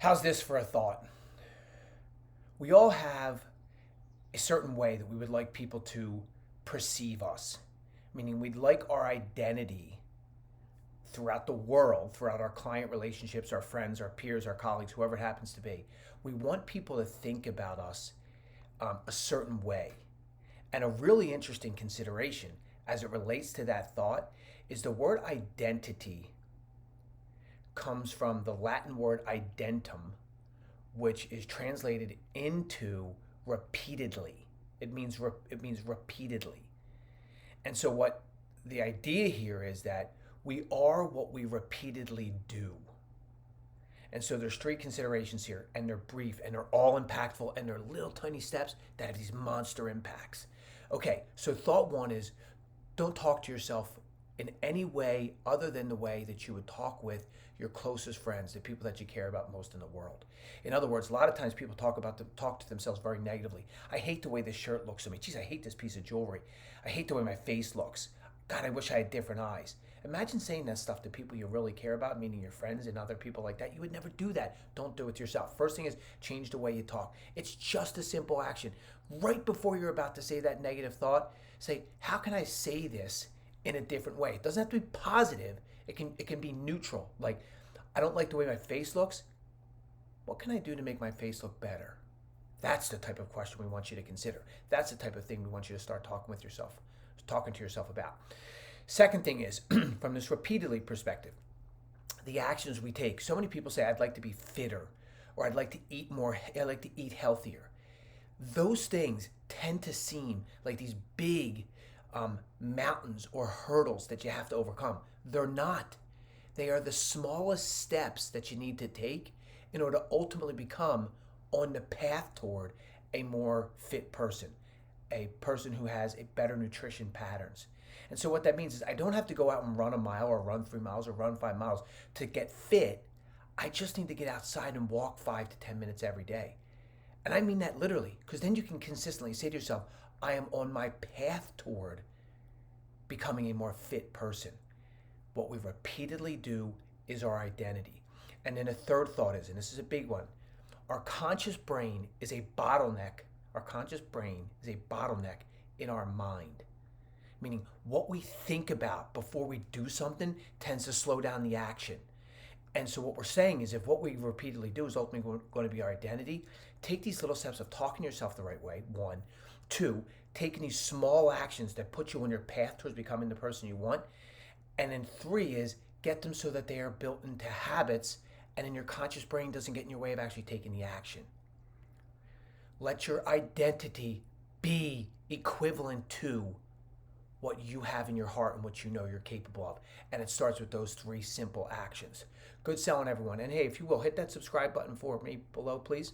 How's this for a thought? We all have a certain way that we would like people to perceive us, meaning we'd like our identity throughout the world, throughout our client relationships, our friends, our peers, our colleagues, whoever it happens to be. We want people to think about us a certain way. And a really interesting consideration as it relates to that thought is the word identity comes from the Latin word identum, which is translated into repeatedly. It means repeatedly. And so what the idea here is that we are what we repeatedly do. And so there's three considerations here, and they're brief, and they're all impactful, and they're little tiny steps that have these monster impacts. Okay, so thought one is don't talk to yourself in any way other than the way that you would talk with your closest friends, the people that you care about most in the world. In other words, a lot of times people talk to themselves very negatively. I hate the way this shirt looks on me. Geez, I hate this piece of jewelry. I hate the way my face looks. God, I wish I had different eyes. Imagine saying that stuff to people you really care about, meaning your friends and other people like that. You would never do that. Don't do it to yourself. First thing is change the way you talk. It's just a simple action. Right before you're about to say that negative thought, say, how can I say this in a different way? It doesn't have to be positive. It can be neutral. Like, I don't like the way my face looks. What can I do to make my face look better? That's the type of question we want you to consider. That's the type of thing we want you to start talking to yourself about. Second thing is, from this repeatedly perspective, the actions we take. So many people say, I'd like to be fitter, or I'd like to eat more, I'd like to eat healthier. Those things tend to seem like these big mountains or hurdles that you have to overcome. They're not. They are the smallest steps that you need to take in order to ultimately become on the path toward a more fit person, a person who has a better nutrition patterns. And so what that means is I don't have to go out and run a mile or run 3 miles or run 5 miles to get fit. I just need to get outside and walk 5 to 10 minutes every day. And I mean that literally, because then you can consistently say to yourself, I am on my path toward becoming a more fit person. What we repeatedly do is our identity. And then a third thought is, and this is a big one, our conscious brain is a bottleneck. Our conscious brain is a bottleneck in our mind. Meaning what we think about before we do something tends to slow down the action. And so what we're saying is if what we repeatedly do is ultimately going to be our identity, take these little steps of talking to yourself the right way, one. Two, taking these small actions that put you on your path towards becoming the person you want. And then three is get them so that they are built into habits and then your conscious brain doesn't get in your way of actually taking the action. Let your identity be equivalent to what you have in your heart and what you know you're capable of. And it starts with those three simple actions. Good selling, everyone. And hey, if you will, hit that subscribe button for me below, please.